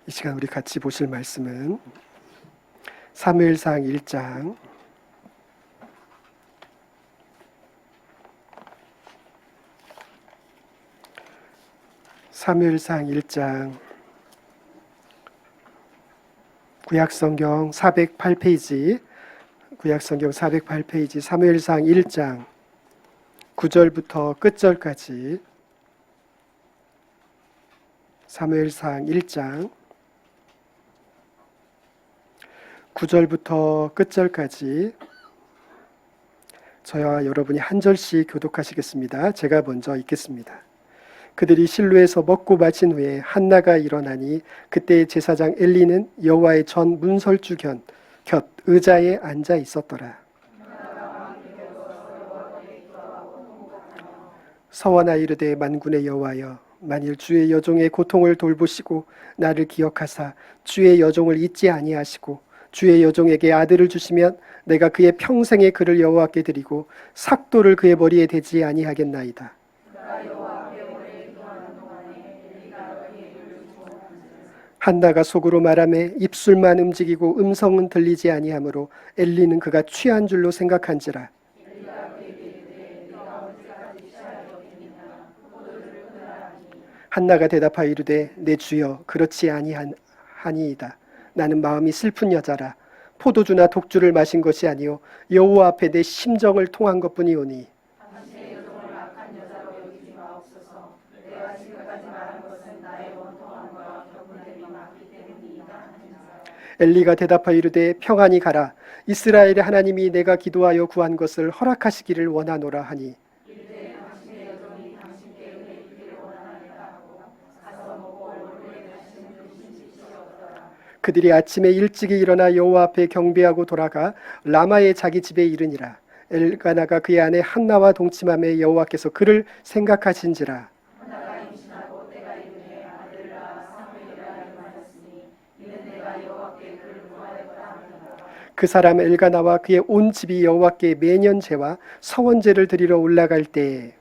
이 시간 우리 같이 보실 말씀은 사무엘상 1장 사무엘상 1장 구약성경 408페이지 구약성경 408페이지 사무엘상 1장 9절부터 끝절까지 사무엘상 1장 9절부터 끝절까지 저와 여러분이 한 절씩 교독하시겠습니다. 제가 먼저 읽겠습니다. 그들이 실로에서 먹고 마친 후에 한나가 일어나니 그때 제사장 엘리는 여호와의 전 문설주 곁 의자에 앉아 있었더라. 서원하 이르되 만군의 여호와여, 만일 주의 여종의 고통을 돌보시고 나를 기억하사 주의 여종을 잊지 아니하시고 주의 여종에게 아들을 주시면 내가 그의 평생에 그를 여호와께 드리고 삭도를 그의 머리에 대지 아니하겠나이다. 한나가 속으로 말하매 입술만 움직이고 음성은 들리지 아니하므로 엘리는 그가 취한 줄로 생각한지라. 한나가 대답하여 이르되 내 주여 그렇지 아니하니이다. 나는 마음이 슬픈 여자라. 포도주나 독주를 마신 것이 아니요 여호와 앞에 내 심정을 통한 것뿐이오니. 엘리가 대답하여 이르되 평안히 가라. 이스라엘의 하나님이 내가 기도하여 구한 것을 허락하시기를 원하노라 하니. 그들이 아침에 일찍이 일어나 여호와 앞에 경배하고 돌아가 라마의 자기 집에 이르니라. 엘가나가 그의 아내 한나와 동침함에 여호와께서 그를 생각하신지라. 그 사람 엘가나와 그의 온 집이 여호와께 매년 제와 서원제를 드리러 올라갈 때에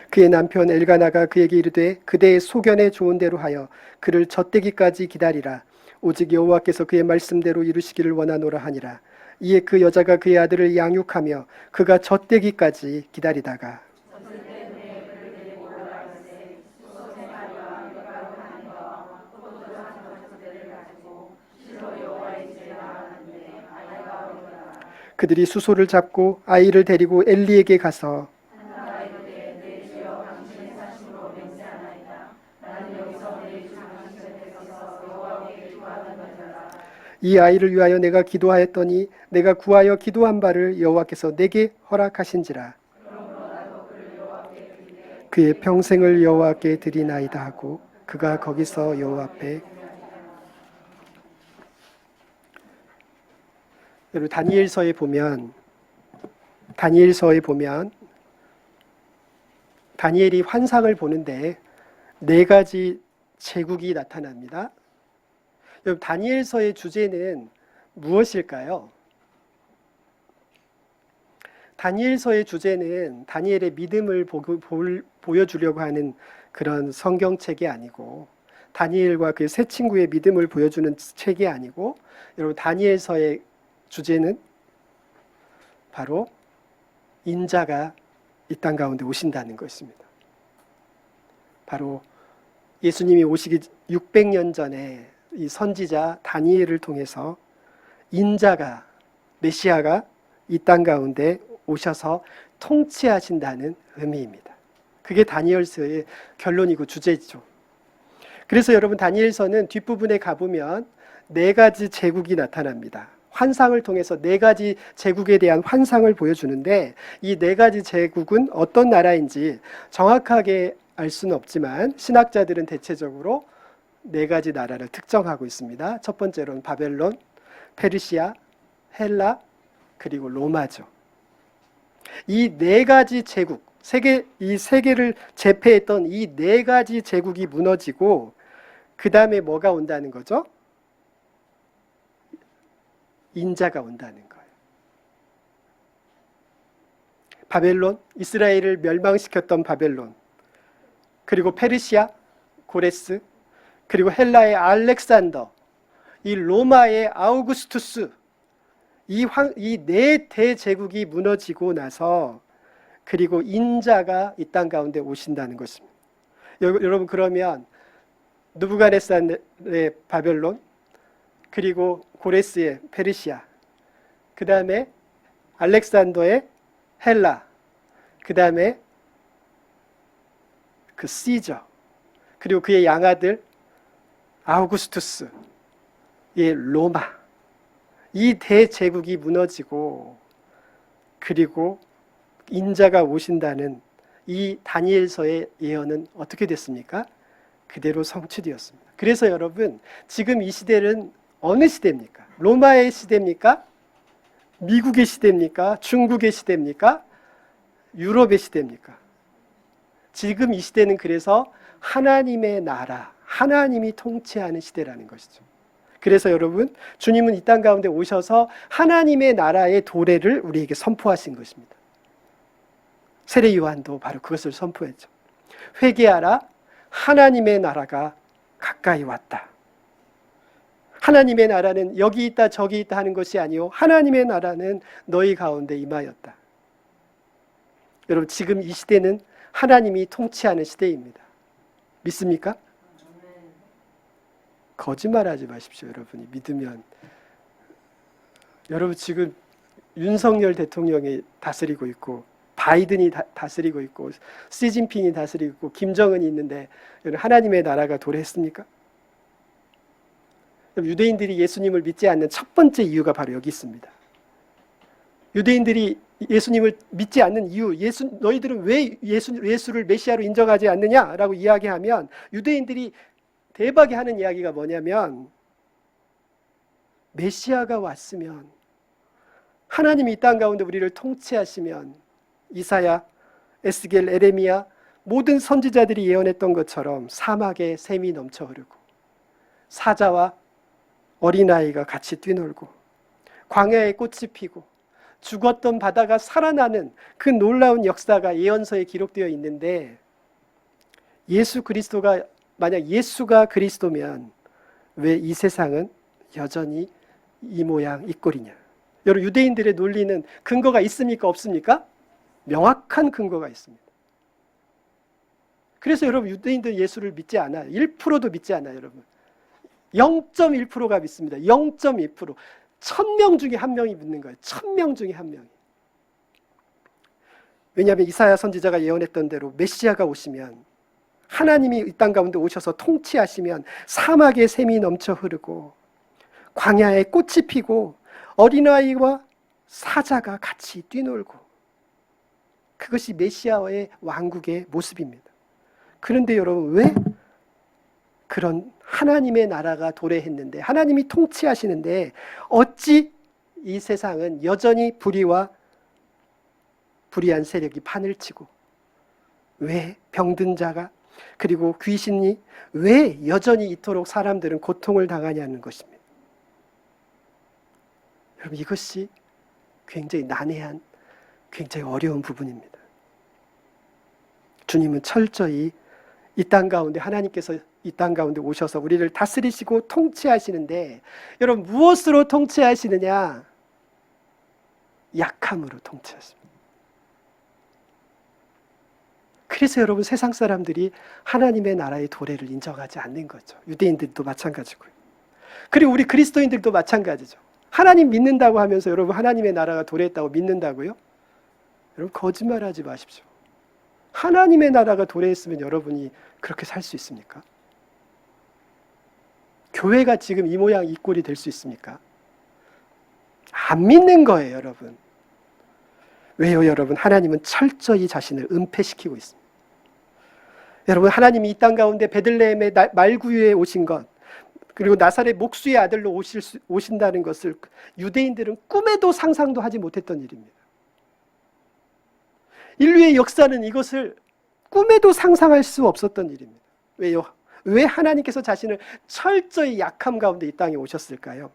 그의 남편 엘가나가 그에게 이르되 그대의 소견에 좋은 대로 하여 그를 젖대기까지 기다리라. 오직 여호와께서 그의 말씀대로 이루시기를 원하노라 하니라. 이에 그 여자가 그의 아들을 양육하며 그가 젖대기까지 기다리다가 그들이 수소를 잡고 아이를 데리고 엘리에게 가서 이 아이를 위하여 내가 기도하였더니 내가 구하여 기도한 바를 여호와께서 내게 허락하신지라. 그의 평생을 여호와께 드리나이다 하고 그가 거기서 여호와 앞에 여러분 다니엘서에 보면 다니엘이 환상을 보는데 네 가지 제국이 나타납니다. 여러분 다니엘서의 주제는 무엇일까요? 다니엘서의 주제는 다니엘의 믿음을 보여주려고 하는 그런 성경책이 아니고 다니엘과 그의 세 친구의 믿음을 보여주는 책이 아니고 여러분 다니엘서의 주제는 바로 인자가 이 땅 가운데 오신다는 것입니다. 바로 예수님이 오시기 600년 전에 이 선지자 다니엘을 통해서 인자가 메시아가 이 땅 가운데 오셔서 통치하신다는 의미입니다. 그게 다니엘서의 결론이고 주제죠. 그래서 여러분 다니엘서는 뒷부분에 가보면 네 가지 제국이 나타납니다. 환상을 통해서 네 가지 제국에 대한 환상을 보여주는데 이 네 가지 제국은 어떤 나라인지 정확하게 알 수는 없지만 신학자들은 대체적으로 네 가지 나라를 특정하고 있습니다. 첫 번째로는 바벨론, 페르시아, 헬라, 그리고 로마죠. 이 네 가지 제국, 이 세계를 제패했던 이 네 가지 제국이 무너지고 그 다음에 뭐가 온다는 거죠? 인자가 온다는 거예요. 바벨론, 이스라엘을 멸망시켰던 바벨론, 그리고 페르시아, 고레스, 그리고 헬라의 알렉산더, 이 로마의 아우구스투스, 이 네 대제국이 무너지고 나서 그리고 인자가 이 땅 가운데 오신다는 것입니다. 여러분, 그러면 느부갓네살의 바벨론, 그리고 고레스의 페르시아, 그 다음에 알렉산더의 헬라, 그 다음에 그 시저, 그리고 그의 양아들 아우구스투스, 의 로마, 이 대제국이 무너지고 그리고 인자가 오신다는 이 다니엘서의 예언은 어떻게 됐습니까? 그대로 성취되었습니다. 그래서 여러분, 지금 이 시대는 어느 시대입니까? 로마의 시대입니까? 미국의 시대입니까? 중국의 시대입니까? 유럽의 시대입니까? 지금 이 시대는 그래서 하나님의 나라, 하나님이 통치하는 시대라는 것이죠. 그래서 여러분, 주님은 이 땅 가운데 오셔서 하나님의 나라의 도래를 우리에게 선포하신 것입니다. 세례 요한도 바로 그것을 선포했죠. 회개하라, 하나님의 나라가 가까이 왔다. 하나님의 나라는 여기 있다 저기 있다 하는 것이 아니요, 하나님의 나라는 너희 가운데 임하였다. 여러분, 지금 이 시대는 하나님이 통치하는 시대입니다. 믿습니까? 거짓말하지 마십시오. 여러분이 믿으면. 여러분, 지금 윤석열 대통령이 다스리고 있고, 바이든이 다스리고 있고, 시진핑이 다스리고 있고, 김정은이 있는데 하나님의 나라가 도래했습니까? 유대인들이 예수님을 믿지 않는 첫 번째 이유가 바로 여기 있습니다. 유대인들이 예수님을 믿지 않는 이유, 너희들은 왜 예수를 메시아로 인정하지 않느냐라고 이야기하면, 유대인들이 대박이 하는 이야기가 뭐냐면, 메시아가 왔으면, 하나님이 이 땅 가운데 우리를 통치하시면, 이사야, 에스겔, 에레미야 모든 선지자들이 예언했던 것처럼 사막에 샘이 넘쳐 흐르고, 사자와 어린아이가 같이 뛰놀고, 광야에 꽃이 피고, 죽었던 바다가 살아나는 그 놀라운 역사가 예언서에 기록되어 있는데, 만약 예수가 그리스도면 왜 이 세상은 여전히 이 모양 이 꼴이냐? 여러분, 유대인들의 논리는 근거가 있습니까? 없습니까? 명확한 근거가 있습니다. 그래서 여러분, 유대인들 예수를 믿지 않아요. 1%도 믿지 않아요. 여러분, 0.1%가 믿습니다. 0.1%. 1000명 중에 1명이 믿는 거예요. 1000명 중에 1명이. 왜냐하면 이사야 선지자가 예언했던 대로 메시아가 오시면, 하나님이 이 땅 가운데 오셔서 통치하시면 사막에 샘이 넘쳐 흐르고, 광야에 꽃이 피고, 어린아이와 사자가 같이 뛰놀고, 그것이 메시아의 왕국의 모습입니다. 그런데 여러분, 왜 그런 하나님의 나라가 도래했는데, 하나님이 통치하시는데 어찌 이 세상은 여전히 불의한 세력이 판을 치고, 왜 병든 자가, 그리고 귀신이 왜 여전히 이토록 사람들은 고통을 당하냐는 것입니다. 여러분, 이것이 굉장히 난해한, 굉장히 어려운 부분입니다. 주님은 철저히 이 땅 가운데, 하나님께서 이 땅 가운데 오셔서 우리를 다스리시고 통치하시는데, 여러분, 무엇으로 통치하시느냐? 약함으로 통치하십니다. 그래서 여러분, 세상 사람들이 하나님의 나라의 도래를 인정하지 않는 거죠. 유대인들도 마찬가지고요. 그리고 우리 그리스도인들도 마찬가지죠. 하나님 믿는다고 하면서 여러분, 하나님의 나라가 도래했다고 믿는다고요? 여러분, 거짓말하지 마십시오. 하나님의 나라가 도래했으면 여러분이 그렇게 살 수 있습니까? 교회가 지금 이 모양 이 꼴이 될 수 있습니까? 안 믿는 거예요, 여러분. 왜요, 여러분? 하나님은 철저히 자신을 은폐시키고 있습니다. 여러분, 하나님이 이 땅 가운데 베들레헴의 말구유에 오신 것, 그리고 나사렛 목수의 아들로 오신다는 것을 유대인들은 꿈에도 상상도 하지 못했던 일입니다. 인류의 역사는 이것을 꿈에도 상상할 수 없었던 일입니다. 왜요? 왜 하나님께서 자신을 철저히 약함 가운데 이 땅에 오셨을까요?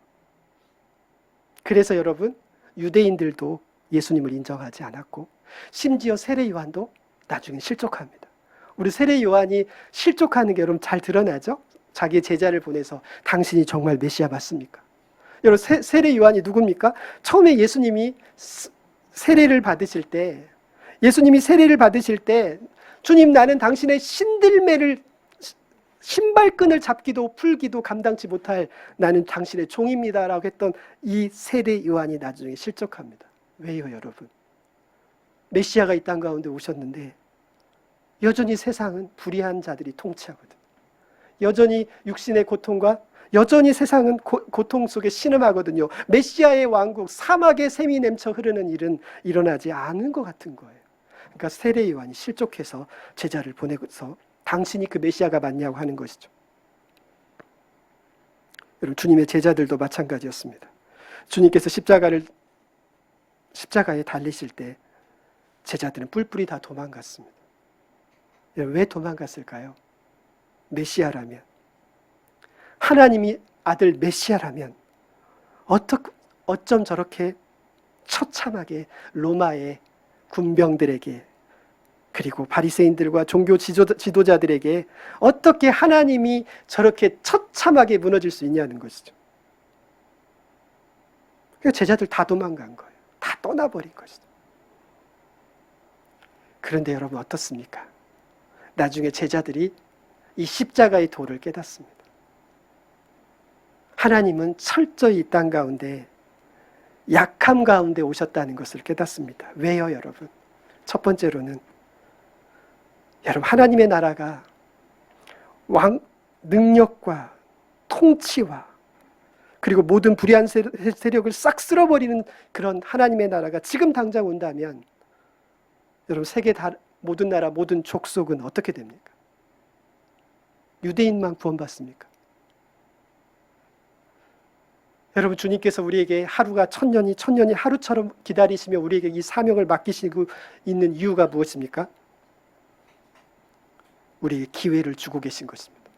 그래서 여러분, 유대인들도 예수님을 인정하지 않았고, 심지어 세례 요한도 나중에 실족합니다. 우리 세례 요한이 실족하는 게 여러분 잘 드러나죠? 자기의 제자를 보내서 당신이 정말 메시아 맞습니까? 여러분 세례 요한이 누굽니까? 처음에 예수님이 세례를 받으실 때, 주님, 나는 당신의 신발끈을 잡기도 풀기도 감당치 못할 나는 당신의 종입니다라고 했던 이 세례 요한이 나중에 실족합니다. 왜요, 여러분? 메시아가 이 땅 가운데 오셨는데 여전히 세상은 불의한 자들이 통치하거든요. 여전히 육신의 고통과 여전히 세상은 고통 속에 신음하거든요. 메시아의 왕국, 사막에 샘이 넘쳐 흐르는 일은 일어나지 않은 것 같은 거예요. 그러니까 세례 요한이 실족해서 제자를 보내서 당신이 그 메시아가 맞냐고 하는 것이죠. 여러분, 주님의 제자들도 마찬가지였습니다. 주님께서 십자가에 달리실 때 제자들은 뿔뿔이 다 도망갔습니다. 왜 도망갔을까요? 메시아라면, 하나님이 아들 메시아라면 어쩜 저렇게 처참하게 로마의 군병들에게, 그리고 바리새인들과 종교 지도자들에게 어떻게 하나님이 저렇게 처참하게 무너질 수 있냐는 것이죠. 그러니까 제자들 다 도망간 거예요. 다 떠나버린 것이죠. 그런데 여러분 어떻습니까? 나중에 제자들이 이 십자가의 도를 깨닫습니다. 하나님은 철저히 이 땅 가운데 약함 가운데 오셨다는 것을 깨닫습니다. 왜요, 여러분? 첫 번째로는 여러분, 하나님의 나라가 능력과 통치와 그리고 모든 불의한 세력을 싹 쓸어버리는 그런 하나님의 나라가 지금 당장 온다면 여러분, 세계 모든 나라, 모든 족속은 어떻게 됩니까? 유대인만 구원받습니까? 여러분, 주님께서 우리에게 하루가 천년이 하루처럼 기다리시며 우리에게 이 사명을 맡기시고 있는 이유가 무엇입니까? 우리에게 기회를 주고 계신 것입니다.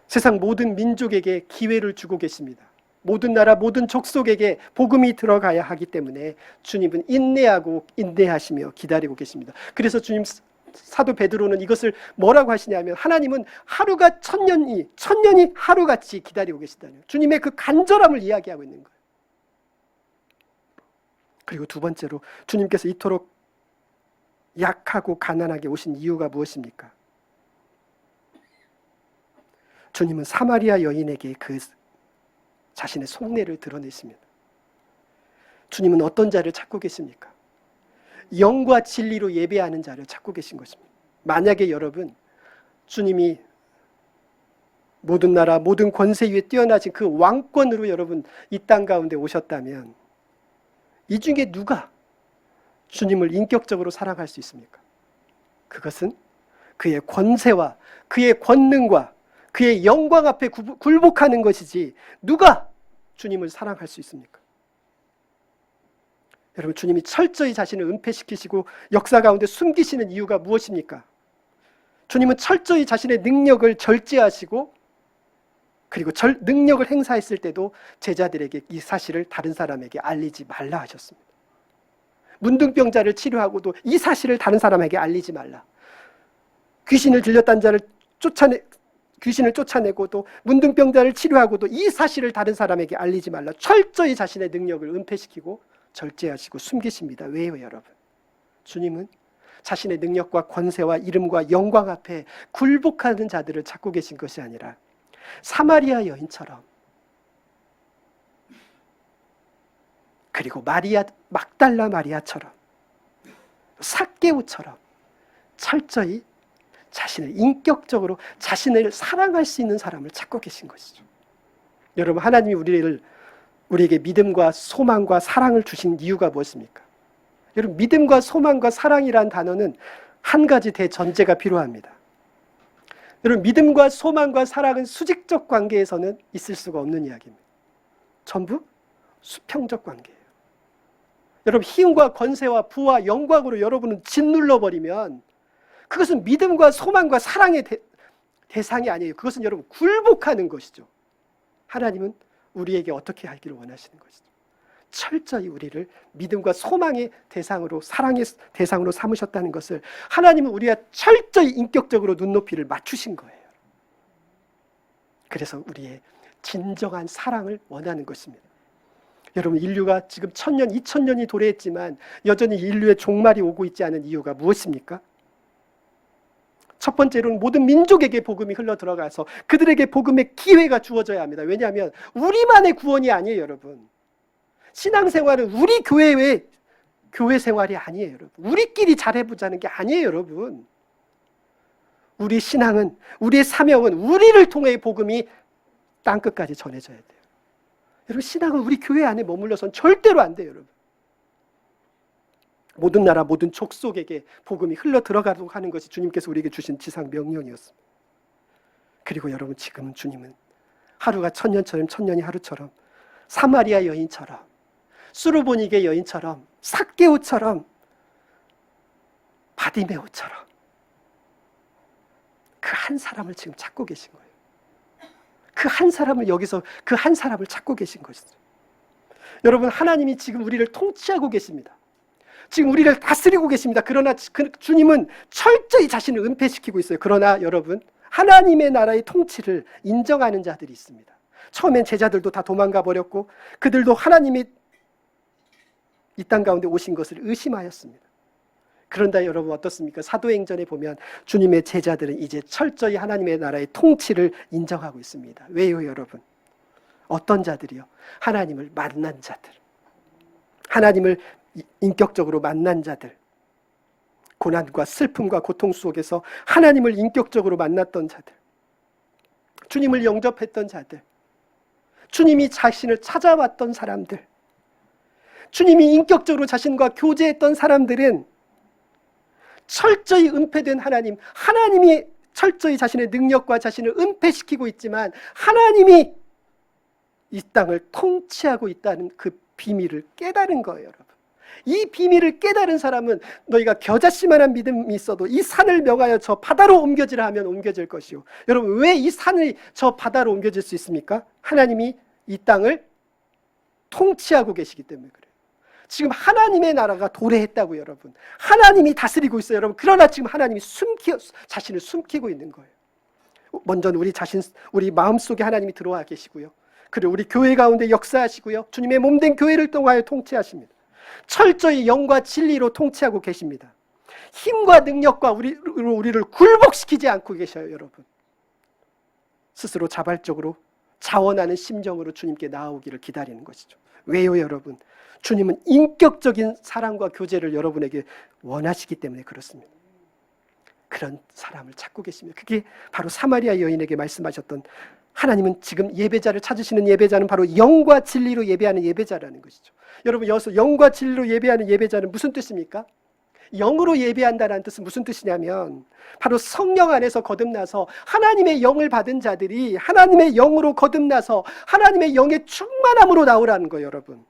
세상 모든 민족에게 기회를 주고 계십니다. 모든 나라, 모든 족속에게 복음이 들어가야 하기 때문에 주님은 인내하시며 기다리고 계십니다. 그래서 주님 사도 베드로는 이것을 뭐라고 하시냐면, 하나님은 하루가 천년이 하루같이 기다리고 계시다는 주님의 그 간절함을 이야기하고 있는 거예요. 그리고 두 번째로 주님께서 이토록 약하고 가난하게 오신 이유가 무엇입니까? 주님은 사마리아 여인에게 그 자신의 속내를 드러내십니다. 주님은 어떤 자를 찾고 계십니까? 영과 진리로 예배하는 자를 찾고 계신 것입니다. 만약에 여러분, 주님이 모든 나라, 모든 권세 위에 뛰어나신 그 왕권으로 여러분 이 땅 가운데 오셨다면 이 중에 누가 주님을 인격적으로 사랑할 수 있습니까? 그것은 그의 권세와 그의 권능과 그의 영광 앞에 굴복하는 것이지 누가 주님을 사랑할 수 있습니까? 여러분, 주님이 철저히 자신을 은폐시키시고 역사 가운데 숨기시는 이유가 무엇입니까? 주님은 철저히 자신의 능력을 절제하시고 그리고 능력을 행사했을 때도 제자들에게 이 사실을 다른 사람에게 알리지 말라 하셨습니다. 문둥병자를 치료하고도 이 사실을 다른 사람에게 알리지 말라. 귀신을 들렸다는 자를 귀신을 쫓아내고도 문둥병자를 치료하고도 이 사실을 다른 사람에게 알리지 말라. 철저히 자신의 능력을 은폐시키고 절제하시고 숨기십니다. 왜요, 여러분? 주님은 자신의 능력과 권세와 이름과 영광 앞에 굴복하는 자들을 찾고 계신 것이 아니라 사마리아 여인처럼, 그리고 막달라 마리아처럼, 삭개오처럼 철저히 자신을 인격적으로 자신을 사랑할 수 있는 사람을 찾고 계신 것이죠. 여러분, 하나님이 우리에게 믿음과 소망과 사랑을 주신 이유가 무엇입니까? 여러분, 믿음과 소망과 사랑이란 단어는 한 가지 대전제가 필요합니다. 여러분, 믿음과 소망과 사랑은 수직적 관계에서는 있을 수가 없는 이야기입니다. 전부 수평적 관계예요. 여러분, 힘과 권세와 부와 영광으로 여러분은 짓눌러버리면 그것은 믿음과 소망과 사랑의 대상이 아니에요. 그것은 여러분 굴복하는 것이죠. 하나님은 우리에게 어떻게 하기를 원하시는 것이죠? 철저히 우리를 믿음과 소망의 대상으로, 사랑의 대상으로 삼으셨다는 것을 하나님은 우리와 철저히 인격적으로 눈높이를 맞추신 거예요. 그래서 우리의 진정한 사랑을 원하는 것입니다. 여러분, 인류가 지금 1000년, 2000년이 도래했지만 여전히 인류의 종말이 오고 있지 않은 이유가 무엇입니까? 첫 번째로는 모든 민족에게 복음이 흘러 들어가서 그들에게 복음의 기회가 주어져야 합니다. 왜냐하면 우리만의 구원이 아니에요, 여러분. 신앙생활은 우리 교회의 교회 생활이 아니에요, 여러분. 우리끼리 잘해보자는 게 아니에요, 여러분. 우리 신앙은, 우리의 사명은 우리를 통해 복음이 땅끝까지 전해져야 돼요. 여러분, 신앙은 우리 교회 안에 머물러서는 절대로 안 돼요, 여러분. 모든 나라, 모든 족속에게 복음이 흘러 들어가도록 하는 것이 주님께서 우리에게 주신 지상 명령이었습니다. 그리고 여러분, 지금은 주님은 하루가 천년처럼, 천년이 하루처럼, 사마리아 여인처럼, 수르보니게 여인처럼, 삭개오처럼, 바디메오처럼 그 한 사람을 지금 찾고 계신 거예요. 그 한 사람을, 여기서 그 한 사람을 찾고 계신 것이죠. 여러분, 하나님이 지금 우리를 통치하고 계십니다. 지금 우리를 다스리고 계십니다. 그러나 주님은 철저히 자신을 은폐시키고 있어요. 그러나 여러분, 하나님의 나라의 통치를 인정하는 자들이 있습니다. 처음엔 제자들도 다 도망가 버렸고 그들도 하나님이 이 땅 가운데 오신 것을 의심하였습니다. 그런데 여러분, 어떻습니까? 사도행전에 보면 주님의 제자들은 이제 철저히 하나님의 나라의 통치를 인정하고 있습니다. 왜요, 여러분? 어떤 자들이요? 하나님을 만난 자들, 하나님을 인격적으로 만난 자들, 고난과 슬픔과 고통 속에서 하나님을 인격적으로 만났던 자들, 주님을 영접했던 자들, 주님이 자신을 찾아왔던 사람들, 주님이 인격적으로 자신과 교제했던 사람들은 철저히 은폐된 하나님, 하나님이 철저히 자신의 능력과 자신을 은폐시키고 있지만 하나님이 이 땅을 통치하고 있다는 그 비밀을 깨달은 거예요, 여러분. 이 비밀을 깨달은 사람은 너희가 겨자씨만한 믿음이 있어도 이 산을 명하여 저 바다로 옮겨지라 하면 옮겨질 것이요. 여러분, 왜 이 산이 저 바다로 옮겨질 수 있습니까? 하나님이 이 땅을 통치하고 계시기 때문에 그래요. 지금 하나님의 나라가 도래했다고요, 여러분. 하나님이 다스리고 있어요, 여러분. 그러나 지금 하나님이 자신을 숨기고 있는 거예요. 먼저는 우리 마음속에 하나님이 들어와 계시고요. 그리고 우리 교회 가운데 역사하시고요. 주님의 몸된 교회를 통하여 통치하십니다. 철저히 영과 진리로 통치하고 계십니다. 힘과 능력과 우리를 굴복시키지 않고 계셔요, 여러분. 스스로 자발적으로 자원하는 심정으로 주님께 나아오기를 기다리는 것이죠. 왜요, 여러분? 주님은 인격적인 사랑과 교제를 여러분에게 원하시기 때문에 그렇습니다. 그런 사람을 찾고 계십니다. 그게 바로 사마리아 여인에게 말씀하셨던, 하나님은 지금 예배자를 찾으시는 예배자는 바로 영과 진리로 예배하는 예배자라는 것이죠. 여러분, 여기서 영과 진리로 예배하는 예배자는 무슨 뜻입니까? 영으로 예배한다는 뜻은 무슨 뜻이냐면 바로 성령 안에서 거듭나서 하나님의 영을 받은 자들이 하나님의 영으로 거듭나서 하나님의 영의 충만함으로 나오라는 거예요, 여러분.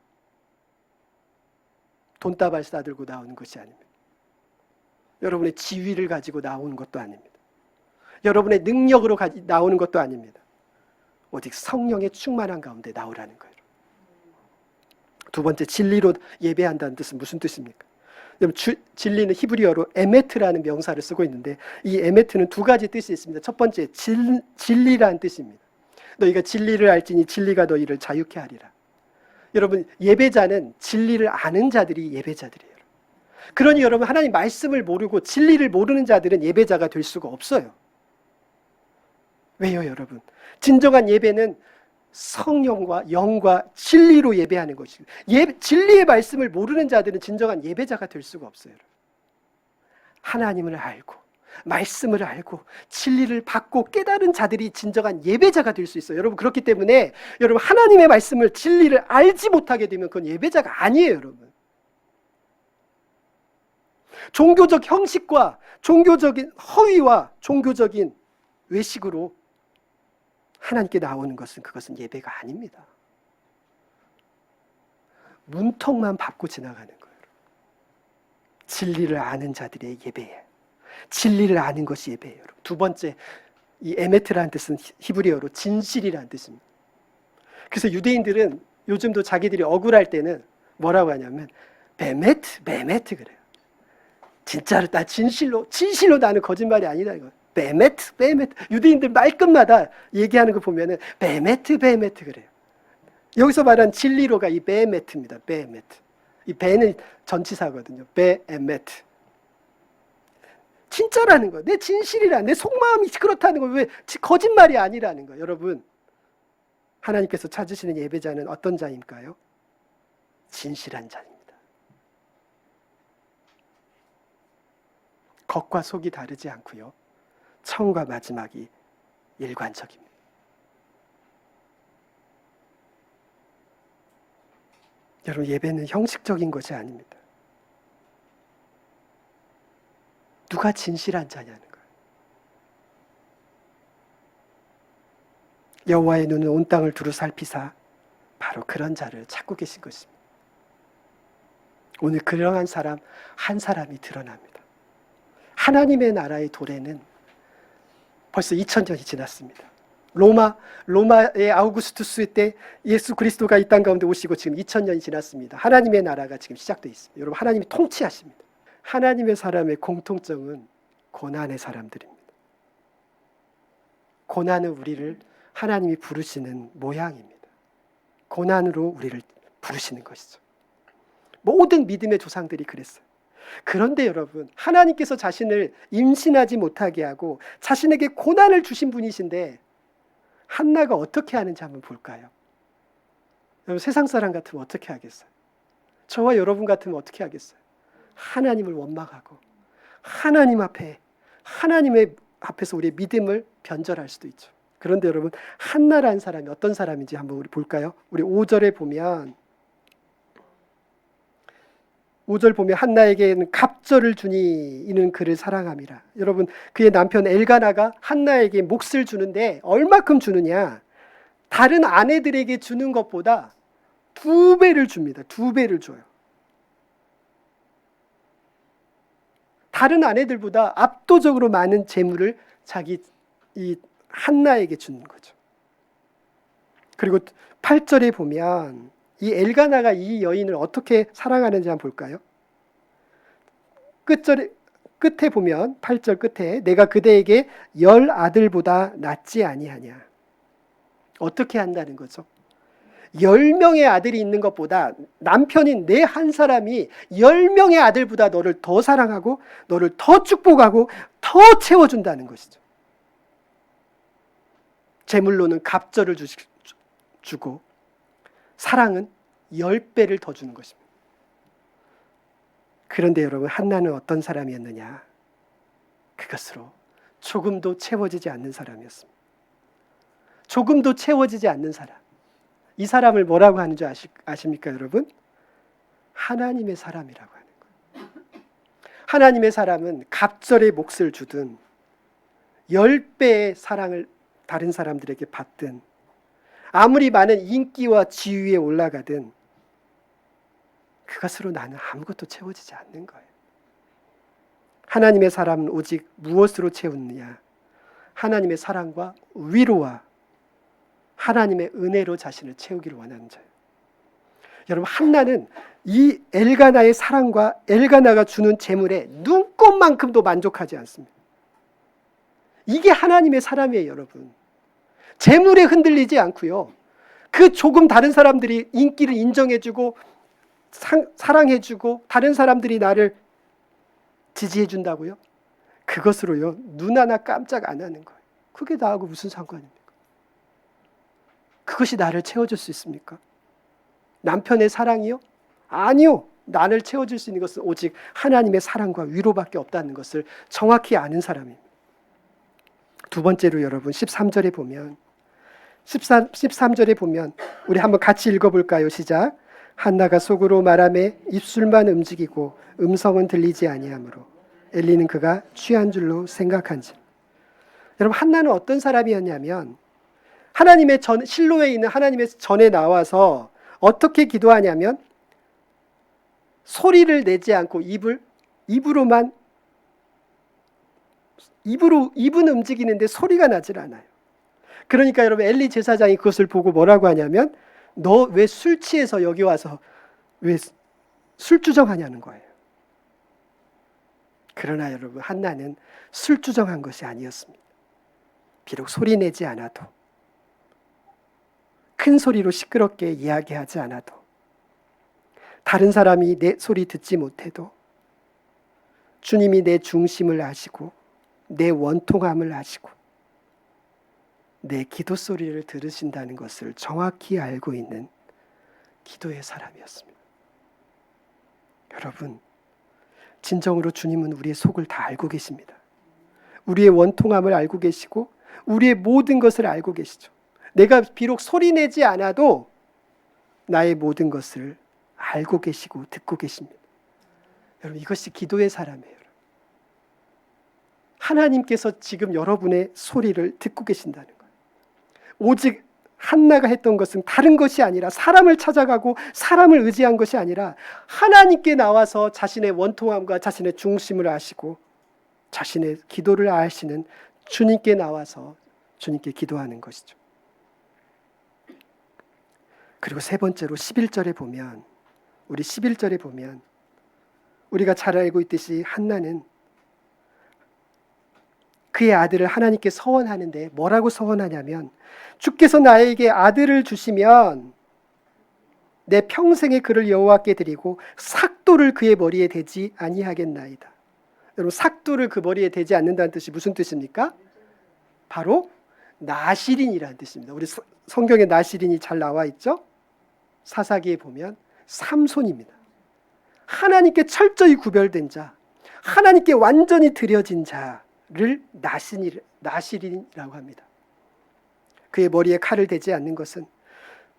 돈다발 싸들고 나오는 것이 아닙니다. 여러분의 지위를 가지고 나오는 것도 아닙니다. 여러분의 능력으로 나오는 것도 아닙니다. 오직 성령의 충만한 가운데 나오라는 거예요. 두 번째, 진리로 예배한다는 뜻은 무슨 뜻입니까? 진리는 히브리어로 에메트라는 명사를 쓰고 있는데 이 에메트는 두 가지 뜻이 있습니다. 첫 번째, 진리라는 뜻입니다. 너희가 진리를 알지니 진리가 너희를 자유케 하리라. 여러분, 예배자는 진리를 아는 자들이 예배자들이에요. 그러니 여러분, 하나님 말씀을 모르고 진리를 모르는 자들은 예배자가 될 수가 없어요. 왜요, 여러분? 진정한 예배는 성령과 영과 진리로 예배하는 것이고, 진리의 말씀을 모르는 자들은 진정한 예배자가 될 수가 없어요. 여러분. 하나님을 알고 말씀을 알고 진리를 받고 깨달은 자들이 진정한 예배자가 될 수 있어요. 여러분, 그렇기 때문에 여러분, 하나님의 말씀을, 진리를 알지 못하게 되면 그건 예배자가 아니에요, 여러분. 종교적 형식과 종교적인 허위와 종교적인 외식으로 하나님께 나오는 것은, 그것은 예배가 아닙니다. 문턱만 밟고 지나가는 거예요. 진리를 아는 자들의 예배예요. 진리를 아는 것이 예배예요. 두 번째, 이 에메트라는 뜻은 히브리어로 진실이라는 뜻입니다. 그래서 유대인들은 요즘도 자기들이 억울할 때는 뭐라고 하냐면 베메트 그래요. 진짜로 나 진실로 나는 거짓말이 아니다 이거. 베메트. 유대인들 말끝마다 얘기하는 거 보면은 베메트 그래요. 여기서 말한 진리로가 이 베메트입니다. 베메트. 이 베는 전치사거든요. 베메트. 진짜라는 거. 내 진실이라, 내 속마음이 그렇다는 거. 왜 거짓말이 아니라는 거. 여러분, 하나님께서 찾으시는 예배자는 어떤 자일까요? 진실한 자입니다. 겉과 속이 다르지 않고요. 처음과 마지막이 일관적입니다. 여러분, 예배는 형식적인 것이 아닙니다. 누가 진실한 자냐는 거예요. 여호와의 눈은 온 땅을 두루 살피사 바로 그런 자를 찾고 계신 것입니다. 오늘 그러한 사람 한 사람이 드러납니다. 하나님의 나라의 도래는 벌써 2000년이 지났습니다. 로마의 아우구스투스 때 예수 그리스도가 이 땅 가운데 오시고 지금 2000년이 지났습니다. 하나님의 나라가 지금 시작되어 있습니다. 여러분, 하나님이 통치하십니다. 하나님의 사람의 공통점은 고난의 사람들입니다. 고난은 우리를 하나님이 부르시는 모양입니다. 고난으로 우리를 부르시는 것이죠. 모든 믿음의 조상들이 그랬어요. 그런데 여러분, 하나님께서 자신을 임신하지 못하게 하고 자신에게 고난을 주신 분이신데 한나가 어떻게 하는지 한번 볼까요? 여러분, 세상 사람 같으면 어떻게 하겠어요? 저와 여러분 같으면 어떻게 하겠어요? 하나님을 원망하고 하나님의 앞에서 우리의 믿음을 변절할 수도 있죠. 그런데 여러분, 한나라는 사람이 어떤 사람인지 한번 우리 볼까요? 우리 5절에 보면 5절 보면 한나에게는 갑절을 주니 이는 그를 사랑함이라. 여러분, 그의 남편 엘가나가 한나에게 몫을 주는데 얼마큼 주느냐? 다른 아내들에게 주는 것보다 2배를 줍니다. 2배를 줘요. 다른 아내들보다 압도적으로 많은 재물을 자기 이 한나에게 주는 거죠. 그리고 8절에 보면 이 엘가나가 이 여인을 어떻게 사랑하는지 한번 볼까요? 끝에 보면 8절 끝에 내가 그대에게 10 아들보다 낫지 아니하냐. 어떻게 한다는 거죠? 10명의 아들이 있는 것보다 남편인 내 한 사람이 10명의 아들보다 너를 더 사랑하고 너를 더 축복하고 더 채워준다는 것이죠. 제물로는 갑절을 주고 사랑은 10배를 더 주는 것입니다. 그런데 여러분, 한나는 어떤 사람이었느냐? 그것으로 조금도 채워지지 않는 사람이었습니다. 조금도 채워지지 않는 사람. 이 사람을 뭐라고 하는 줄 아십니까, 여러분? 하나님의 사람이라고 하는 거예요. 하나님의 사람은 갑절의 몫을 주든 10배의 사랑을 다른 사람들에게 받든 아무리 많은 인기와 지위에 올라가든 그것으로 나는 아무것도 채워지지 않는 거예요. 하나님의 사람은 오직 무엇으로 채우느냐? 하나님의 사랑과 위로와 하나님의 은혜로 자신을 채우기를 원하는 자예요. 여러분, 한나는 이 엘가나의 사랑과 엘가나가 주는 재물에 눈꼽만큼도 만족하지 않습니다. 이게 하나님의 사람이에요, 여러분. 재물에 흔들리지 않고요. 그 조금 다른 사람들이 인기를 인정해주고 사랑해주고 다른 사람들이 나를 지지해준다고요? 그것으로요, 눈 하나 깜짝 안 하는 거예요. 그게 나하고 무슨 상관입니까? 그것이 나를 채워줄 수 있습니까? 남편의 사랑이요? 아니요. 나를 채워줄 수 있는 것은 오직 하나님의 사랑과 위로밖에 없다는 것을 정확히 아는 사람입니다. 두 번째로 여러분, 13절에 보면 우리 한번 같이 읽어볼까요? 시작. 한나가 속으로 말하매 입술만 움직이고 음성은 들리지 아니하므로 엘리는 그가 취한 줄로 생각한지. 여러분, 한나는 어떤 사람이었냐면 하나님의 실로에 있는 하나님의 전에 나와서 어떻게 기도하냐면 소리를 내지 않고 입은 움직이는데 소리가 나질 않아요. 그러니까 여러분, 엘리 제사장이 그것을 보고 뭐라고 하냐면 너 왜 술 취해서 여기 와서 왜 술주정하냐는 거예요. 그러나 여러분, 한나는 술주정한 것이 아니었습니다. 비록 소리내지 않아도, 큰 소리로 시끄럽게 이야기하지 않아도, 다른 사람이 내 소리 듣지 못해도 주님이 내 중심을 아시고 내 원통함을 아시고 내 기도 소리를 들으신다는 것을 정확히 알고 있는 기도의 사람이었습니다. 여러분, 진정으로 주님은 우리의 속을 다 알고 계십니다. 우리의 원통함을 알고 계시고 우리의 모든 것을 알고 계시죠. 내가 비록 소리내지 않아도 나의 모든 것을 알고 계시고 듣고 계십니다. 여러분, 이것이 기도의 사람이에요. 하나님께서 지금 여러분의 소리를 듣고 계신다는 거예요. 오직 한나가 했던 것은 다른 것이 아니라, 사람을 찾아가고 사람을 의지한 것이 아니라 하나님께 나와서 자신의 원통함과 자신의 중심을 아시고 자신의 기도를 아시는 주님께 나와서 주님께 기도하는 것이죠. 그리고 세 번째로 11절에 보면, 우리 11절에 보면 우리가 잘 알고 있듯이 한나는 그의 아들을 하나님께 서원하는데 뭐라고 서원하냐면, 주께서 나에게 아들을 주시면 내 평생에 그를 여호와께 드리고 삭도를 그의 머리에 대지 아니하겠나이다. 여러분, 삭도를 그 머리에 대지 않는다는 뜻이 무슨 뜻입니까? 바로 나실인이라는 뜻입니다. 우리 성경에 나실인이 잘 나와 있죠? 사사기에 보면 삼손입니다. 하나님께 철저히 구별된 자, 하나님께 완전히 드려진 자를 나실인이라고 합니다. 그의 머리에 칼을 대지 않는 것은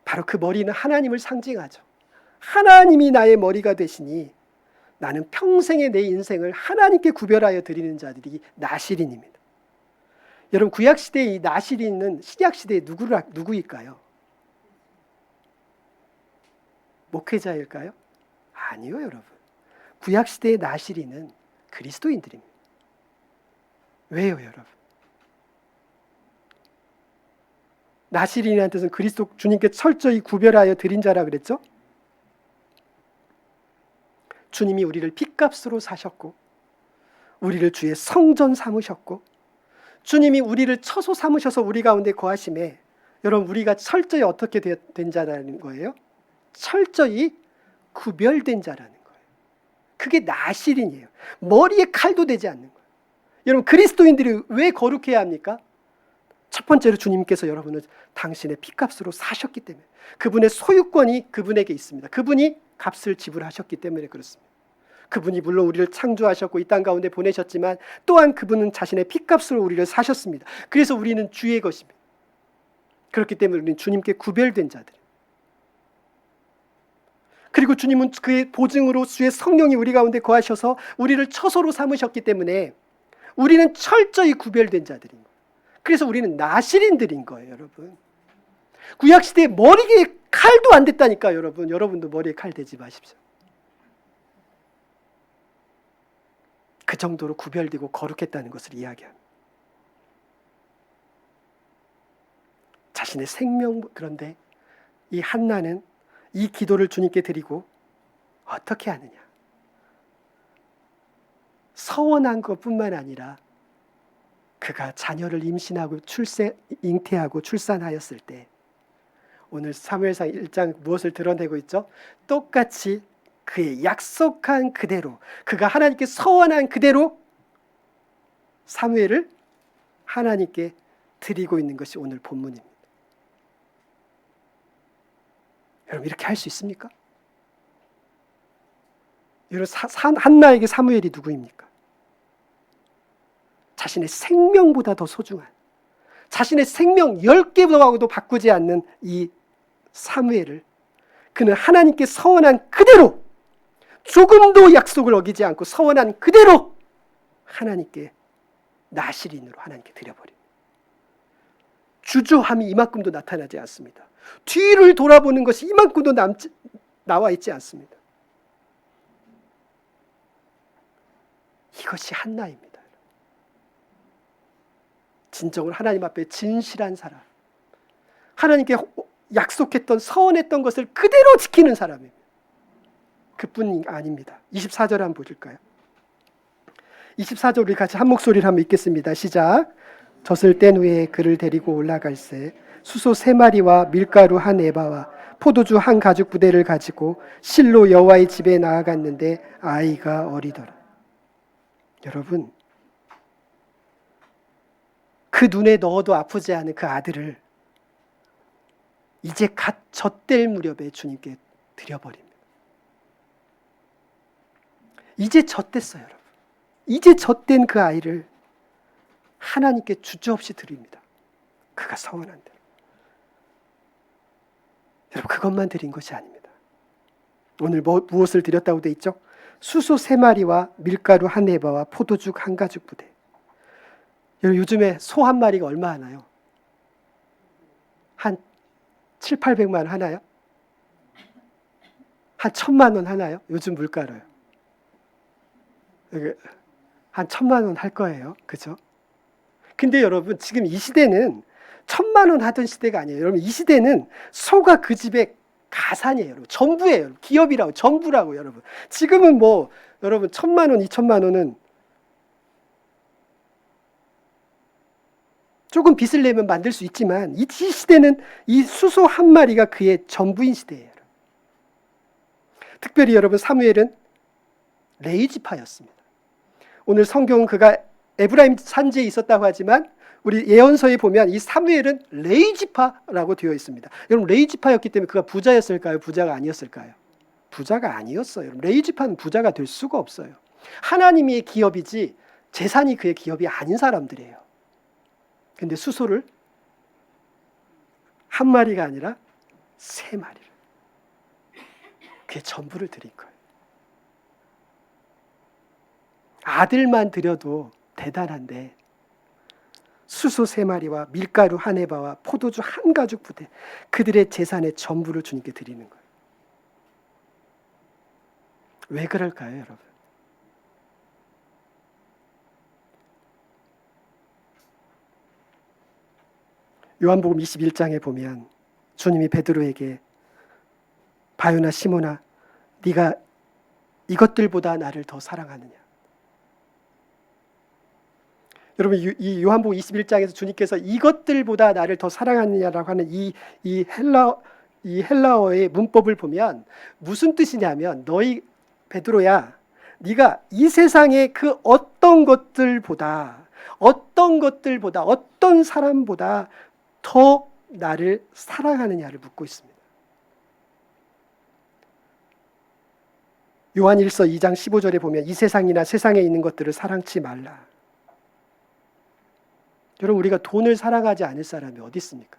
바로 그 머리는 하나님을 상징하죠. 하나님이 나의 머리가 되시니 나는 평생의 내 인생을 하나님께 구별하여 드리는 자들이 나실인입니다. 여러분, 구약시대의 이 나실인은 신약시대의 누구일까요? 목회자일까요? 아니요, 여러분. 구약시대의 나실인은 그리스도인들입니다. 왜요, 여러분? 나실인이라는 뜻은 그리스도 주님께 철저히 구별하여 드린 자라 그랬죠? 주님이 우리를 핏값으로 사셨고 우리를 주의 성전 삼으셨고 주님이 우리를 처소 삼으셔서 우리 가운데 거하심에, 여러분, 우리가 철저히 어떻게 된 자라는 거예요? 철저히 구별된 자라는 거예요. 그게 나실인이에요. 머리에 칼도 되지 않는 거예요. 여러분, 그리스도인들이 왜 거룩해야 합니까? 첫 번째로 주님께서 여러분을 당신의 핏값으로 사셨기 때문에, 그분의 소유권이 그분에게 있습니다. 그분이 값을 지불하셨기 때문에 그렇습니다. 그분이 물론 우리를 창조하셨고 이 땅 가운데 보내셨지만 또한 그분은 자신의 핏값으로 우리를 사셨습니다. 그래서 우리는 주의 것입니다. 그렇기 때문에 우리는 주님께 구별된 자들. 그리고 주님은 그의 보증으로 주의 성령이 우리 가운데 거하셔서 우리를 처소로 삼으셨기 때문에 우리는 철저히 구별된 자들입니다. 그래서 우리는 나실인들인 거예요, 여러분. 구약시대에 머리에 칼도 안 됐다니까, 여러분. 여러분도 머리에 칼 대지 마십시오. 그 정도로 구별되고 거룩했다는 것을 이야기합니다. 자신의 생명, 그런데 이 한나는 이 기도를 주님께 드리고 어떻게 하느냐? 서원한 것뿐만 아니라 그가 자녀를 임신하고 잉태하고 출산하였을 때, 오늘 사무엘상 1장 무엇을 드러내고 있죠? 똑같이 그의 약속한 그대로, 그가 하나님께 서원한 그대로 사무엘을 하나님께 드리고 있는 것이 오늘 본문입니다. 여러분, 이렇게 할 수 있습니까? 여러분, 한나에게 사무엘이 누구입니까? 자신의 생명보다 더 소중한, 자신의 생명 10개보다도 바꾸지 않는 이 사무엘을 그는 하나님께 서원한 그대로, 조금도 약속을 어기지 않고 서원한 그대로 하나님께 나실인으로 하나님께 드려버립니다. 주저함이 이만큼도 나타나지 않습니다. 뒤를 돌아보는 것이 이만큼도 나와 있지 않습니다. 이것이 한나입니다. 진정으로 하나님 앞에 진실한 사람, 하나님께 약속했던, 서원했던 것을 그대로 지키는 사람입니다. 그뿐 아닙니다. 24절 한번 보실까요? 24절 우리 같이 한 목소리를 한번 읽겠습니다. 시작. 젖을 뗀 후에 그를 데리고 올라갈새 수소 3마리와 밀가루 한 에바와 포도주 한 가죽 부대를 가지고 실로 여호와의 집에 나아갔는데 아이가 어리더라. 여러분, 그 눈에 넣어도 아프지 않은 그 아들을 이제 갓 젖될 무렵에 주님께 드려버립니다. 이제 젖됐어요, 여러분. 이제 젖된 그 아이를 하나님께 주저없이 드립니다. 그가 서원한 대로. 여러분, 그것만 드린 것이 아닙니다. 오늘 무엇을 드렸다고 돼 있죠? 수소 3마리와 밀가루 한 에바와 포도죽 한 가죽 부대. 여러분, 요즘에 소 한 마리가 얼마 하나요? 한 7, 800만 원 하나요? 한 1000만 원 하나요? 요즘 물가로요. 한 1000만 원 할 거예요. 그죠? 근데 여러분, 지금 이 시대는 1000만 원 하던 시대가 아니에요. 여러분, 이 시대는 소가 그 집의 가산이에요. 여러분. 전부예요. 기업이라고, 전부라고, 여러분. 지금은 뭐, 여러분, 1000만 원, 2000만 원은 조금 빚을 내면 만들 수 있지만, 이 시대는 이 수소 한 마리가 그의 전부인 시대예요. 특별히 여러분, 사무엘은 레위지파였습니다. 오늘 성경은 그가 에브라임 산지에 있었다고 하지만 우리 예언서에 보면 이 사무엘은 레위지파라고 되어 있습니다. 여러분, 레위지파였기 때문에 그가 부자였을까요? 부자가 아니었을까요? 부자가 아니었어요. 레위지파는 부자가 될 수가 없어요. 하나님의 기업이지 재산이 그의 기업이 아닌 사람들이에요. 근데 수소를 한 마리가 아니라 3마리를, 그의 전부를 드린 거예요. 아들만 드려도 대단한데 수소 3마리와 밀가루 한 에바와 포도주 한 가죽 부대, 그들의 재산의 전부를 주님께 드리는 거예요. 왜 그럴까요, 여러분? 요한복음 21장에 보면 주님이 베드로에게 바요나 시몬아, 네가 이것들보다 나를 더 사랑하느냐? 여러분, 이 요한복음 21장에서 주님께서 이것들보다 나를 더 사랑하느냐라고 하는 이 헬라어의 문법을 보면 무슨 뜻이냐면, 너희 베드로야, 네가 이 세상의 그 어떤 것들보다 어떤 사람보다 더 나를 사랑하느냐를 묻고 있습니다. 요한일서 2장 15절에 보면 이 세상이나 세상에 있는 것들을 사랑치 말라. 여러분, 우리가 돈을 사랑하지 않을 사람이 어디 있습니까?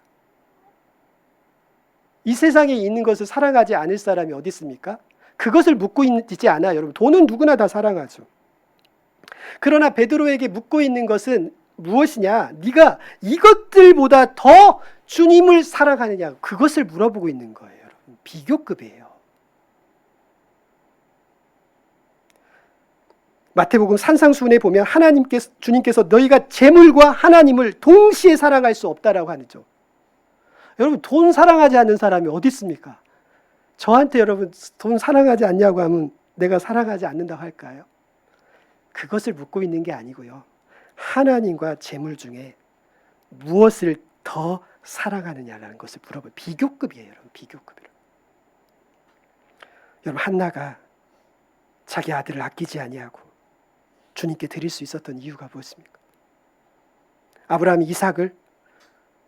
이 세상에 있는 것을 사랑하지 않을 사람이 어디 있습니까? 그것을 묻고 있지 않아요. 여러분, 돈은 누구나 다 사랑하죠. 그러나 베드로에게 묻고 있는 것은 무엇이냐? 네가 이것들보다 더 주님을 사랑하느냐? 그것을 물어보고 있는 거예요. 여러분, 비교급이에요. 마태복음 산상수훈에 보면 주님께서 너희가 재물과 하나님을 동시에 사랑할 수 없다라고 하죠. 여러분, 돈 사랑하지 않는 사람이 어디 있습니까? 저한테 여러분, 돈 사랑하지 않냐고 하면 내가 사랑하지 않는다고 할까요? 그것을 묻고 있는 게 아니고요. 하나님과 재물 중에 무엇을 더 사랑하느냐라는 것을 물어봐요. 비교급이에요, 여러분. 비교급이에요. 여러분, 한나가 자기 아들을 아끼지 아니하고 주님께 드릴 수 있었던 이유가 무엇입니까? 아브라함이 이삭을,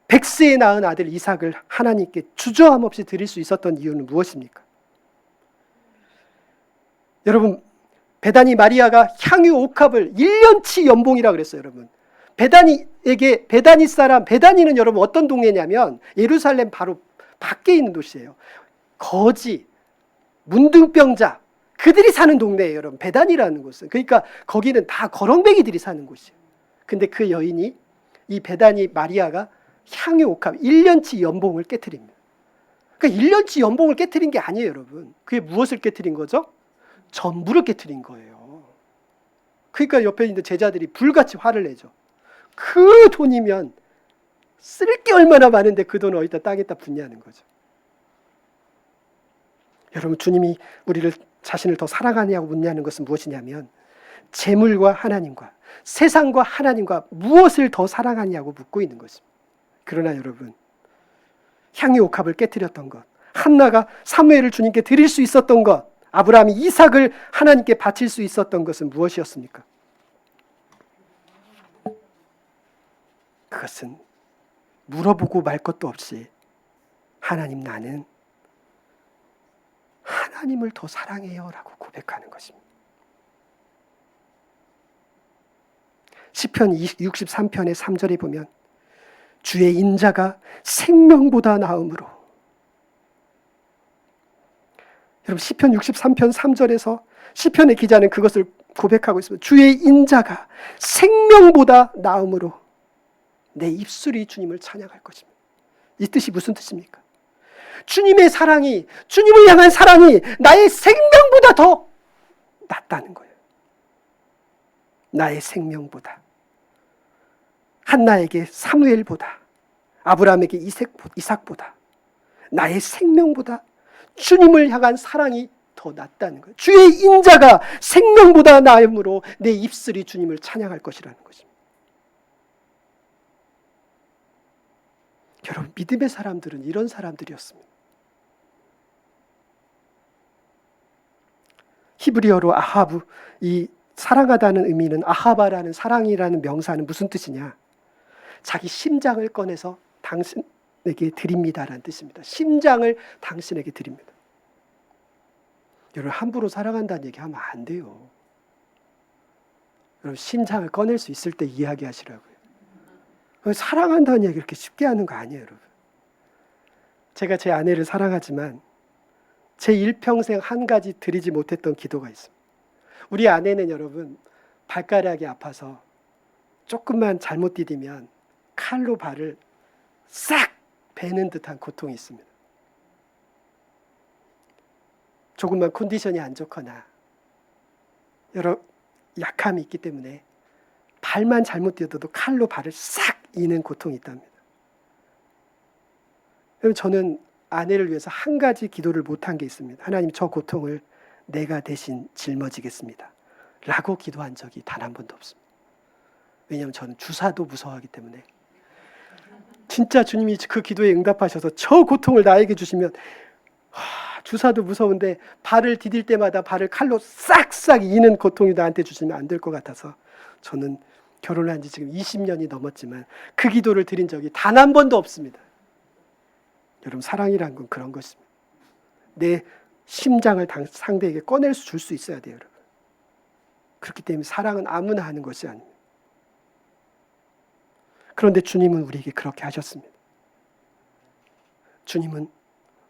백세에 낳은 아들 이삭을 하나님께 주저함 없이 드릴 수 있었던 이유는 무엇입니까? 여러분, 베다니 마리아가 향유 옥합을 1년치 연봉이라고 그랬어요. 여러분, 베다니는 여러분 어떤 동네냐면 예루살렘 바로 밖에 있는 도시예요. 거지, 문둥병자, 그들이 사는 동네예요, 여러분. 베다니라는 곳은. 그러니까 거기는 다 거렁뱅이들이 사는 곳이에요. 근데 그 여인이, 이 베다니 마리아가 향유 옥합 1년치 연봉을 깨트립니다. 그러니까 1년치 연봉을 깨트린 게 아니에요, 여러분. 그게 무엇을 깨트린 거죠? 전부를 깨트린 거예요. 그러니까 옆에 있는 제자들이 불같이 화를 내죠. 그 돈이면 쓸 게 얼마나 많은데 그 돈을 어디다 땅에다 붓냐는 거죠. 여러분, 주님이 우리를 자신을 더 사랑하냐고 묻냐는 것은 무엇이냐면 재물과 하나님과 세상과 하나님과 무엇을 더 사랑하냐고 묻고 있는 것입니다. 그러나 여러분, 향유 옥합을 깨뜨렸던 것, 한나가 사무엘을 주님께 드릴 수 있었던 것, 아브라함이 이삭을 하나님께 바칠 수 있었던 것은 무엇이었습니까? 그것은 물어보고 말 것도 없이 하나님, 나는 하나님을 더 사랑해요 라고 고백하는 것입니다. 시편 63편의 3절에 보면 주의 인자가 생명보다 나음으로, 여러분 시편 63편 3절에서 시편의 기자는 그것을 고백하고 있습니다. 주의 인자가 생명보다 나음으로 내 입술이 주님을 찬양할 것입니다. 이 뜻이 무슨 뜻입니까? 주님의 사랑이, 주님을 향한 사랑이 나의 생명보다 더 낫다는 거예요. 나의 생명보다, 한나에게 사무엘보다, 아브라함에게 이삭보다, 나의 생명보다 주님을 향한 사랑이 더 낫다는 거예요. 주의 인자가 생명보다 나음으로 내 입술이 주님을 찬양할 것이라는 것입니다. 여러분, 믿음의 사람들은 이런 사람들이었습니다. 히브리어로 아하브, 이 사랑하다는 의미는 아하바라는 사랑이라는 명사는 무슨 뜻이냐? 자기 심장을 꺼내서 당신에게 드립니다라는 뜻입니다. 심장을 당신에게 드립니다. 여러분, 함부로 사랑한다는 얘기하면 안 돼요. 여러분, 심장을 꺼낼 수 있을 때 이야기하시라고요. 사랑한다는 얘기 그렇게 쉽게 하는 거 아니에요, 여러분. 제가 제 아내를 사랑하지만 제 일평생 한 가지 드리지 못했던 기도가 있습니다. 우리 아내는 여러분, 발가락이 아파서 조금만 잘못 디디면 칼로 발을 싹 베는 듯한 고통이 있습니다. 조금만 컨디션이 안 좋거나 여러 약함이 있기 때문에 발만 잘못 디뎌도 칼로 발을 싹 이는 고통이 있답니다. 저는 아내를 위해서 한 가지 기도를 못한 게 있습니다. 하나님, 저 고통을 내가 대신 짊어지겠습니다 라고 기도한 적이 단 한 번도 없습니다. 왜냐하면 저는 주사도 무서워하기 때문에. 진짜 주님이 그 기도에 응답하셔서 저 고통을 나에게 주시면 주사도 무서운데 발을 디딜 때마다 발을 칼로 싹싹 이는 고통이 나한테 주시면 안 될 것 같아서 저는 결혼한 지 지금 20년이 넘었지만 그 기도를 드린 적이 단 한 번도 없습니다. 여러분, 사랑이란 건 그런 것입니다. 내 심장을 상대에게 꺼낼 줄 수 있어야 돼요, 여러분. 그렇기 때문에 사랑은 아무나 하는 것이 아닙니다. 그런데 주님은 우리에게 그렇게 하셨습니다. 주님은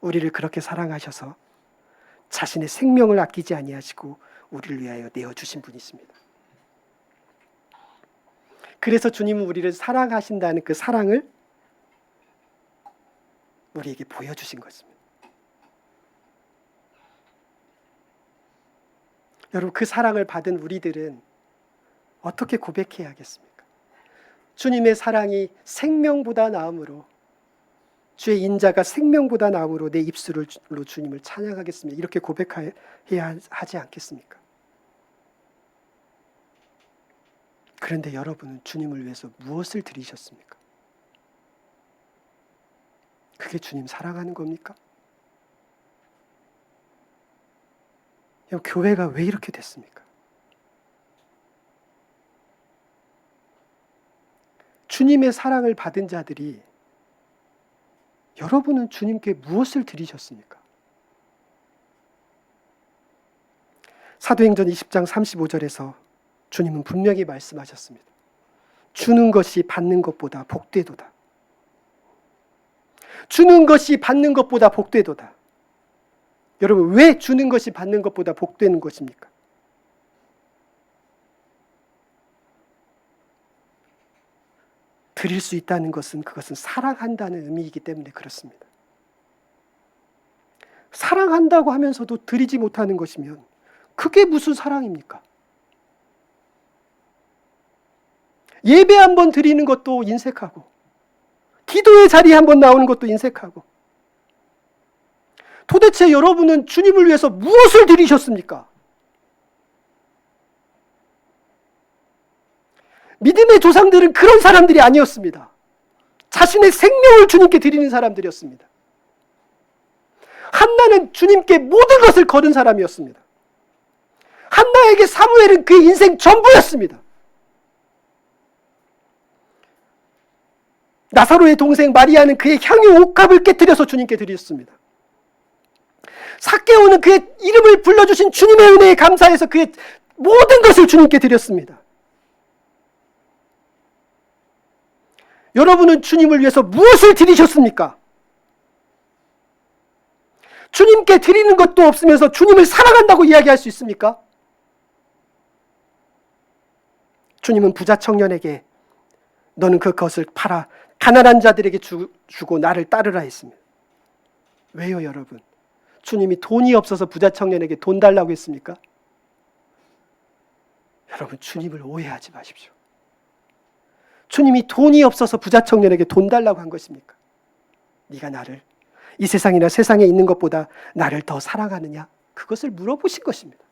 우리를 그렇게 사랑하셔서 자신의 생명을 아끼지 아니하시고 우리를 위하여 내어주신 분이십니다. 그래서 주님은 우리를 사랑하신다는 그 사랑을 우리에게 보여주신 것입니다. 여러분, 그 사랑을 받은 우리들은 어떻게 고백해야 하겠습니까? 주님의 사랑이 생명보다 나음으로, 주의 인자가 생명보다 나음으로 내 입술로 주님을 찬양하겠습니다. 이렇게 고백해야 하지 않겠습니까? 그런데 여러분은 주님을 위해서 무엇을 드리셨습니까? 그게 주님 사랑하는 겁니까? 교회가 왜 이렇게 됐습니까? 주님의 사랑을 받은 자들이, 여러분은 주님께 무엇을 드리셨습니까? 사도행전 20장 35절에서 주님은 분명히 말씀하셨습니다. 주는 것이 받는 것보다 복되도다. 주는 것이 받는 것보다 복되도다. 여러분, 왜 주는 것이 받는 것보다 복되는 것입니까? 드릴 수 있다는 것은 그것은 사랑한다는 의미이기 때문에 그렇습니다. 사랑한다고 하면서도 드리지 못하는 것이면 그게 무슨 사랑입니까? 예배 한번 드리는 것도 인색하고, 기도의 자리에 한번 나오는 것도 인색하고, 도대체 여러분은 주님을 위해서 무엇을 드리셨습니까? 믿음의 조상들은 그런 사람들이 아니었습니다. 자신의 생명을 주님께 드리는 사람들이었습니다. 한나는 주님께 모든 것을 거둔 사람이었습니다. 한나에게 사무엘은 그의 인생 전부였습니다. 나사로의 동생 마리아는 그의 향유 옥합을 깨뜨려서 주님께 드렸습니다. 삭개오는 그의 이름을 불러주신 주님의 은혜에 감사해서 그의 모든 것을 주님께 드렸습니다. 여러분은 주님을 위해서 무엇을 드리셨습니까? 주님께 드리는 것도 없으면서 주님을 사랑한다고 이야기할 수 있습니까? 주님은 부자 청년에게 너는 그것을 팔아 가난한 자들에게 주고 나를 따르라 했습니다. 왜요, 여러분? 주님이 돈이 없어서 부자 청년에게 돈 달라고 했습니까? 여러분, 주님을 오해하지 마십시오. 주님이 돈이 없어서 부자 청년에게 돈 달라고 한 것입니까? 네가 나를 이 세상이나 세상에 있는 것보다 나를 더 사랑하느냐? 그것을 물어보신 것입니다.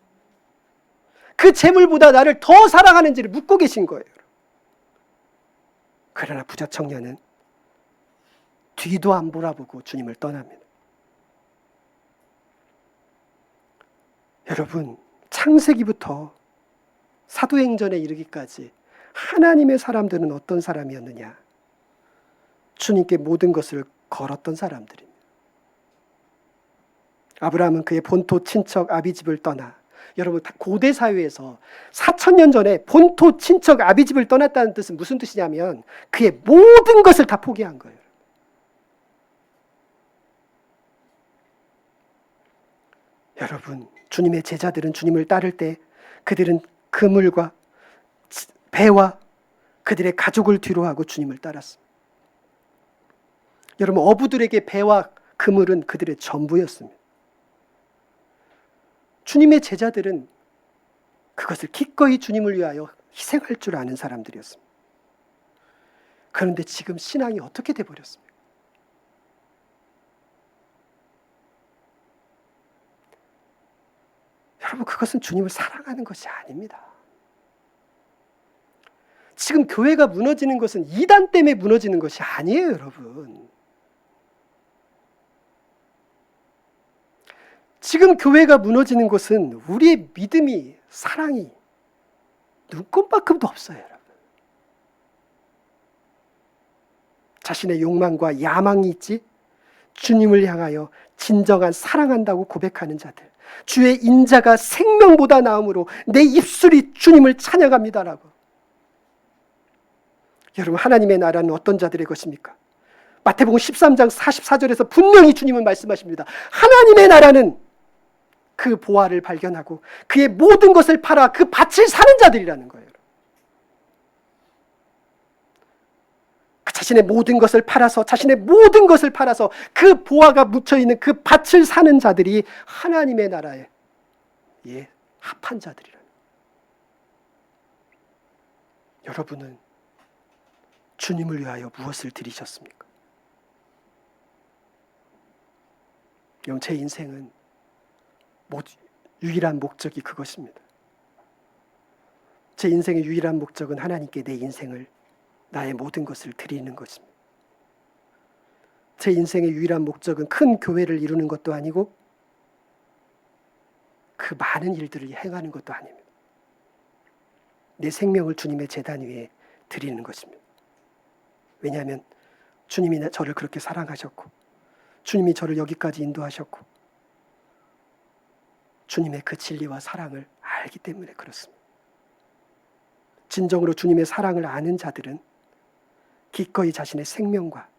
그 재물보다 나를 더 사랑하는지를 묻고 계신 거예요. 그러나 부자 청년은 뒤도 안 돌아보고 주님을 떠납니다. 여러분, 창세기부터 사도행전에 이르기까지 하나님의 사람들은 어떤 사람이었느냐? 주님께 모든 것을 걸었던 사람들입니다. 아브라함은 그의 본토 친척 아비집을 떠나, 여러분 고대 사회에서 4000년 전에 본토 친척 아비집을 떠났다는 뜻은 무슨 뜻이냐면 그의 모든 것을 다 포기한 거예요. 여러분, 주님의 제자들은 주님을 따를 때 그들은 그물과 배와 그들의 가족을 뒤로하고 주님을 따랐습니다. 여러분, 어부들에게 배와 그물은 그들의 전부였습니다. 주님의 제자들은 그것을 기꺼이 주님을 위하여 희생할 줄 아는 사람들이었습니다. 그런데 지금 신앙이 어떻게 돼버렸습니까? 여러분, 그것은 주님을 사랑하는 것이 아닙니다. 지금 교회가 무너지는 것은 이단 때문에 무너지는 것이 아니에요, 여러분. 지금 교회가 무너지는 것은 우리의 믿음이, 사랑이 눈꼽만큼도 없어요, 여러분. 자신의 욕망과 야망이 있지 주님을 향하여 진정한 사랑한다고 고백하는 자들, 주의 인자가 생명보다 나음으로 내 입술이 주님을 찬양합니다라고. 여러분, 하나님의 나라는 어떤 자들의 것입니까? 마태복음 13장 44절에서 분명히 주님은 말씀하십니다. 하나님의 나라는 그 보화를 발견하고 그의 모든 것을 팔아 그 밭을 사는 자들이라는 거예요. 자신의 모든 것을 팔아서, 자신의 모든 것을 팔아서 그 보화가 묻혀있는 그 밭을 사는 자들이 하나님의 나라에 합한 자들이라는 거예요. 여러분은 주님을 위하여 무엇을 드리셨습니까? 여러분, 제 인생은 유일한 목적이 그것입니다. 제 인생의 유일한 목적은 하나님께 내 인생을, 나의 모든 것을 드리는 것입니다. 제 인생의 유일한 목적은 큰 교회를 이루는 것도 아니고 그 많은 일들을 행하는 것도 아닙니다. 내 생명을 주님의 제단 위에 드리는 것입니다. 왜냐하면 주님이 저를 그렇게 사랑하셨고 주님이 저를 여기까지 인도하셨고 주님의 그 진리와 사랑을 알기 때문에 그렇습니다. 진정으로 주님의 사랑을 아는 자들은 기꺼이 자신의 생명과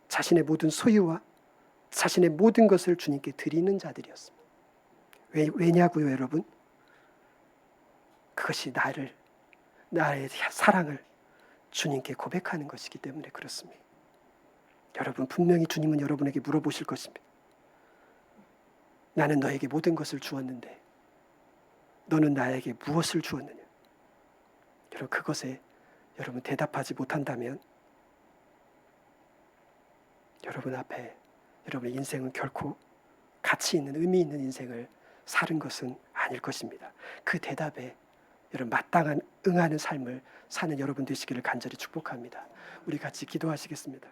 자신의 모든 소유와 자신의 모든 것을 주님께 드리는 자들이었습니다. 왜냐고요, 여러분? 그것이 나의 사랑을 주님께 고백하는 것이기 때문에 그렇습니다. 여러분, 분명히 주님은 여러분에게 물어보실 것입니다. 나는 너에게 모든 것을 주었는데 너는 나에게 무엇을 주었느냐? 여러분, 그것에 여러분 대답하지 못한다면 여러분 앞에 여러분의 인생은 결코 가치 있는 의미 있는 인생을 사는 것은 아닐 것입니다. 그 대답에 여러분 마땅한 응하는 삶을 사는 여러분 되시기를 간절히 축복합니다. 우리 같이 기도하시겠습니다.